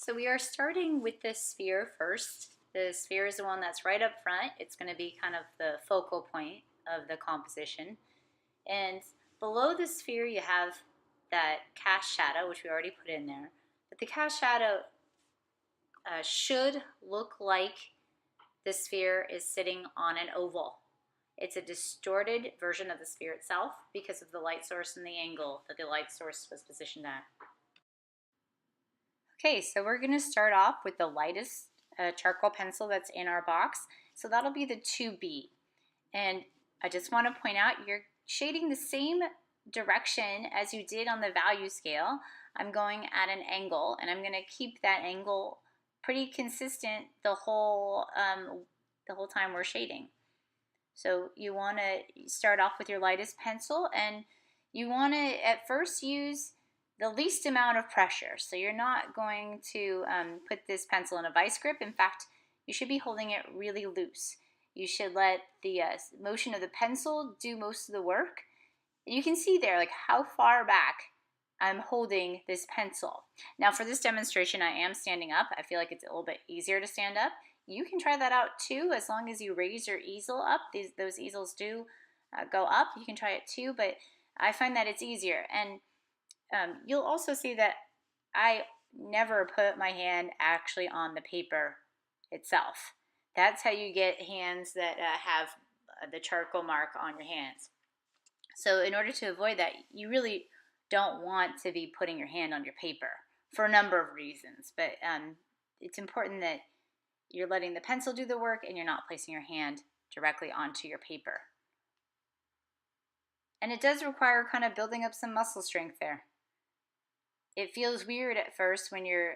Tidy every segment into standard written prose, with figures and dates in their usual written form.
So we are starting with the sphere first. The sphere is the one that's right up front. It's going to be kind of the focal point of the composition. And below the sphere you have that cast shadow, which we already put in there. But the cast shadow should look like the sphere is sitting on an oval. It's a distorted version of the sphere itself because of the light source and the angle that the light source was positioned at. Okay, so we're going to start off with the lightest charcoal pencil that's in our box. So that'll be the 2B. And I just want to point out, you're shading the same direction as you did on the value scale. I'm going at an angle, and I'm going to keep that angle pretty consistent the whole time we're shading. So you want to start off with your lightest pencil, and you want to at first use the least amount of pressure. So you're not going to put this pencil in a vice grip. In fact, you should be holding it really loose. You should let the motion of the pencil do most of the work. You can see there like how far back I'm holding this pencil. Now for this demonstration, I am standing up. I feel like it's a little bit easier to stand up. You can try that out too, as long as you raise your easel up. Those easels do go up. You can try it too, but I find that it's easier. And you'll also see that I never put my hand actually on the paper itself. That's how you get hands that have the charcoal mark on your hands. So in order to avoid that, you really don't want to be putting your hand on your paper for a number of reasons. But it's important that you're letting the pencil do the work and you're not placing your hand directly onto your paper. And it does require kind of building up some muscle strength there. It feels weird at first when you're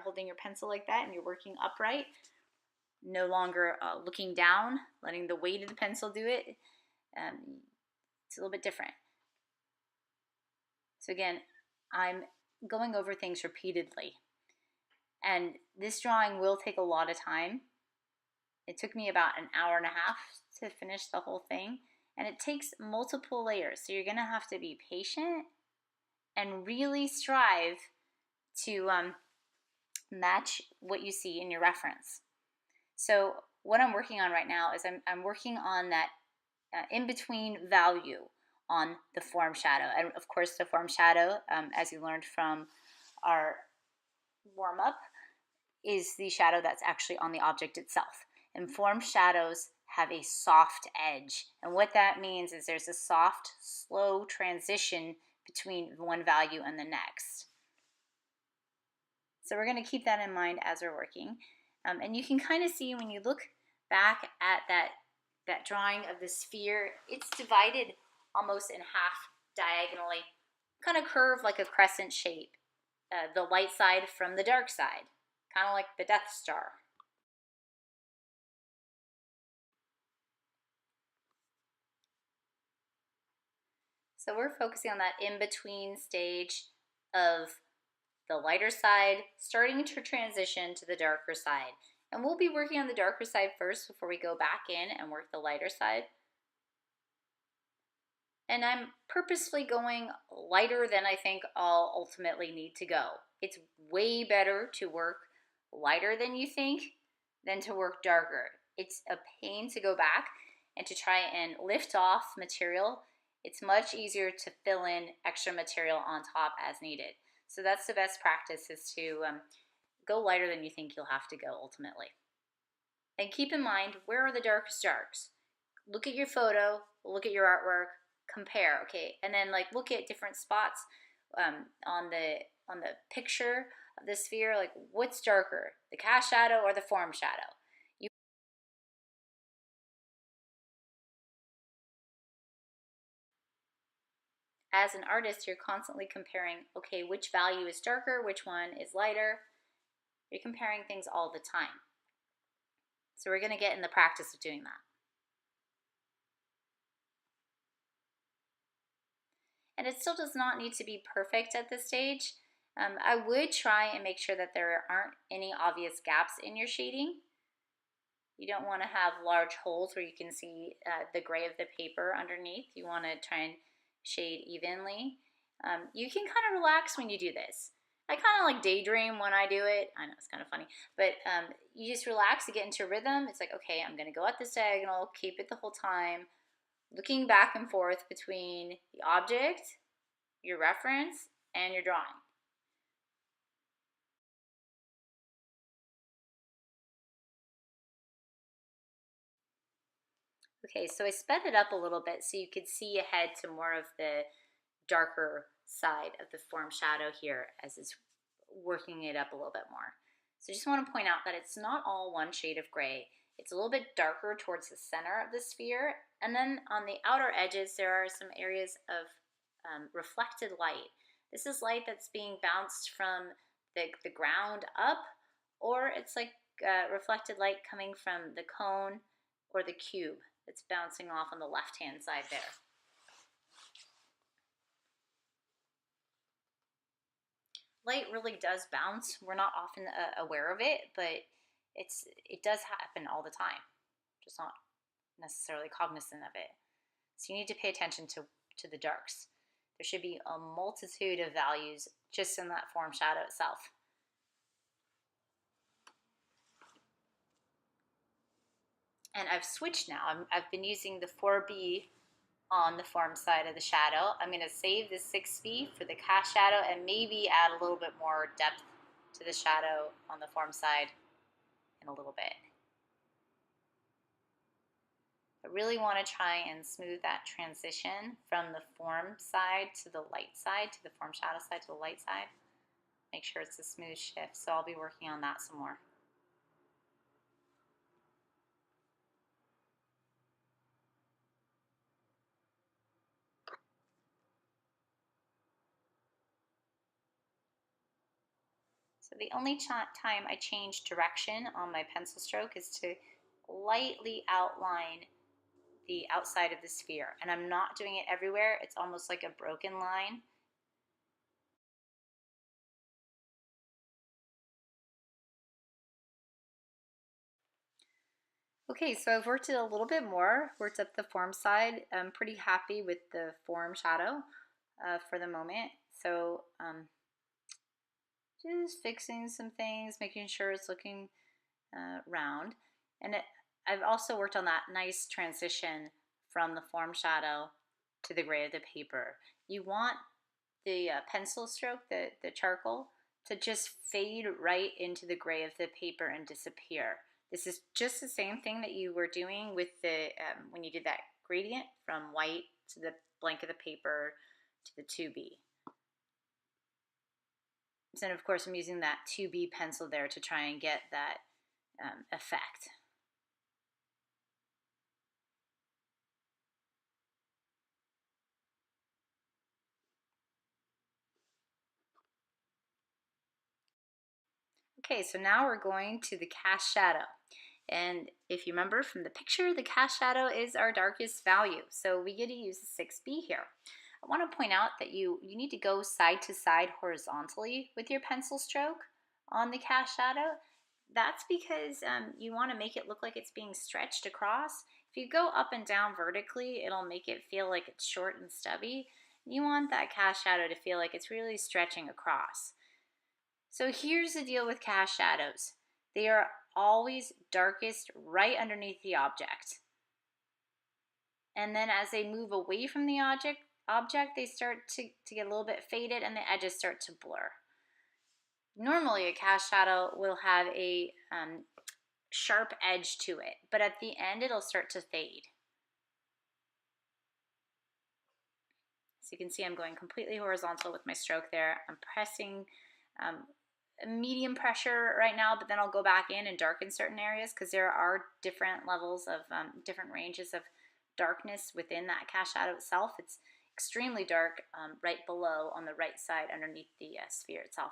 holding your pencil like that and you're working upright, no longer looking down, letting the weight of the pencil do it. It's a little bit different. So again, I'm going over things repeatedly. And this drawing will take a lot of time. It took me about an hour and a half to finish the whole thing. And it takes multiple layers. So you're going to have to be patient and really strive to match what you see in your reference. So what I'm working on right now is I'm working on that in-between value on the form shadow. And of course the form shadow, as you learned from our warm-up, is the shadow that's actually on the object itself. And form shadows have a soft edge. And what that means is there's a soft, slow transition between one value and the next. So we're going to keep that in mind as we're working. And you can kind of see when you look back at that drawing of the sphere, it's divided almost in half diagonally, kind of curved like a crescent shape. The light side from the dark side, kind of like the Death Star. So we're focusing on that in-between stage of the lighter side starting to transition to the darker side. And we'll be working on the darker side first before we go back in and work the lighter side. And I'm purposefully going lighter than I think I'll ultimately need to go. It's way better to work lighter than you think than to work darker. It's a pain to go back and to try and lift off material. It's much easier to fill in extra material on top as needed. So that's the best practice, is to go lighter than you think you'll have to go ultimately. And keep in mind, where are the darkest darks? Look at your photo, look at your artwork, compare, okay? And then like look at different spots on the picture of the sphere, like what's darker, the cast shadow or the form shadow? As an artist, you're constantly comparing, okay, which value is darker, which one is lighter. You're comparing things all the time. So we're going to get in the practice of doing that. And it still does not need to be perfect at this stage. I would try and make sure that there aren't any obvious gaps in your shading. You don't want to have large holes where you can see the gray of the paper underneath. You want to try and shade evenly. You can kind of relax when you do this. I kind of like daydream when I do it. I know it's kind of funny, but you just relax to get into rhythm. It's like, okay, I'm going to go at this diagonal, keep it the whole time, looking back and forth between the object, your reference, and your drawing. Okay, so I sped it up a little bit so you could see ahead to more of the darker side of the form shadow here as it's working it up a little bit more. So I just want to point out that it's not all one shade of gray. It's a little bit darker towards the center of the sphere, and then on the outer edges there are some areas of reflected light. This is light that's being bounced from the ground up, or it's like reflected light coming from the cone or the cube that's bouncing off on the left-hand side there. Light really does bounce. We're not often aware of it, but it does happen all the time. Just not necessarily cognizant of it. So you need to pay attention to the darks. There should be a multitude of values just in that form shadow itself. And I've switched now. I've been using the 4B on the form side of the shadow. I'm going to save the 6B for the cast shadow and maybe add a little bit more depth to the shadow on the form side in a little bit. I really want to try and smooth that transition from the form side to the light side, to the form shadow side to the light side. Make sure it's a smooth shift, so I'll be working on that some more. So the only time I change direction on my pencil stroke is to lightly outline the outside of the sphere. And I'm not doing it everywhere. It's almost like a broken line. Okay, so I've worked it a little bit more, worked up the form side. I'm pretty happy with the form shadow for the moment. So just fixing some things, making sure it's looking round. And I've also worked on that nice transition from the form shadow to the gray of the paper. You want the pencil stroke, the charcoal, to just fade right into the gray of the paper and disappear. This is just the same thing that you were doing with the when you did that gradient from white to the blank of the paper to the 2B. And of course I'm using that 2B pencil there to try and get that effect. Okay, so now we're going to the cast shadow. And if you remember from the picture, the cast shadow is our darkest value. So we get to use the 6B here. I want to point out that you need to go side to side horizontally with your pencil stroke on the cast shadow. That's because you want to make it look like it's being stretched across. If you go up and down vertically, it'll make it feel like it's short and stubby. You want that cast shadow to feel like it's really stretching across. So here's the deal with cast shadows. They are always darkest right underneath the object. And then as they move away from the object they start to get a little bit faded and the edges start to blur. Normally a cast shadow will have a sharp edge to it, but at the end it'll start to fade. So you can see I'm going completely horizontal with my stroke there. I'm pressing medium pressure right now, but then I'll go back in and darken certain areas because there are different levels of different ranges of darkness within that cast shadow itself. It's extremely dark right below on the right side underneath the sphere itself.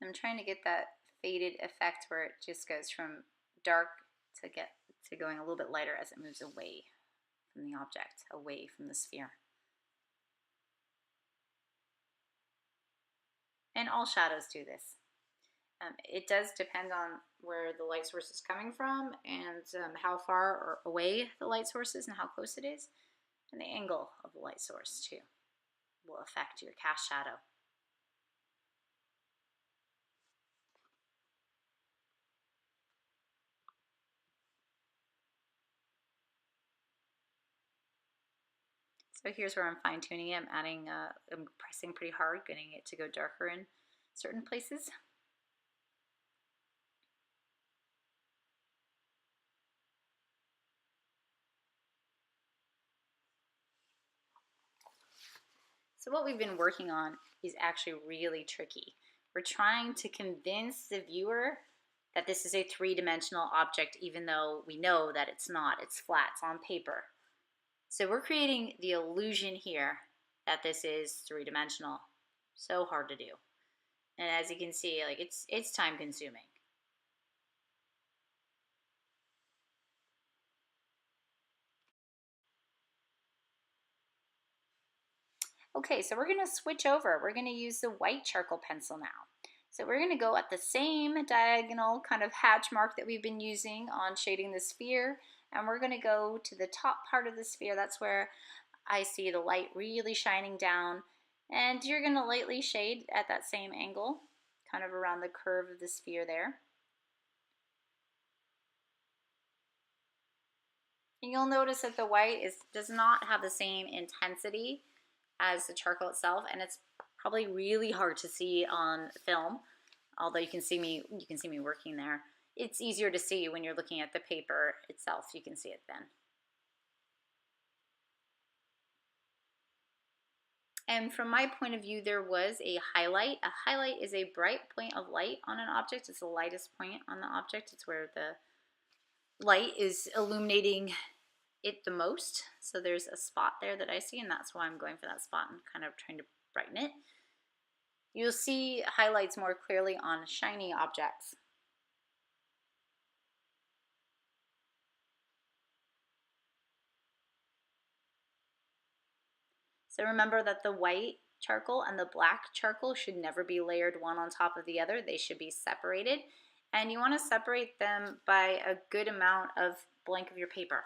So I'm trying to get that faded effect where it just goes from dark to get to going a little bit lighter as it moves away from the object, away from the sphere. And all shadows do this. It does depend on where the light source is coming from and how far or away the light source is and how close it is. And the angle of the light source too will affect your cast shadow. So here's where I'm fine tuning it. I'm adding, I'm pressing pretty hard, getting it to go darker in certain places. So what we've been working on is actually really tricky. We're trying to convince the viewer that this is a three-dimensional object, even though we know that it's not. It's flat, it's on paper. So we're creating the illusion here that this is three-dimensional. So hard to do. And as you can see, like it's time consuming. Okay, so we're gonna switch over. We're gonna use the white charcoal pencil now. So we're gonna go at the same diagonal kind of hatch mark that we've been using on shading the sphere, and we're gonna go to the top part of the sphere. That's where I see the light really shining down, and you're gonna lightly shade at that same angle, kind of around the curve of the sphere there. And you'll notice that the white does not have the same intensity as the charcoal itself, and it's probably really hard to see on film, although you can see me working there. It's easier to see when you're looking at the paper itself. You can see it then. And from my point of view, there was a highlight. A highlight is a bright point of light on an object. It's the lightest point on the object. It's where the light is illuminating it the most. So there's a spot there that I see, and that's why I'm going for that spot and kind of trying to brighten it. You'll see highlights more clearly on shiny objects. So remember that the white charcoal and the black charcoal should never be layered one on top of the other. They should be separated. And you want to separate them by a good amount of blank of your paper.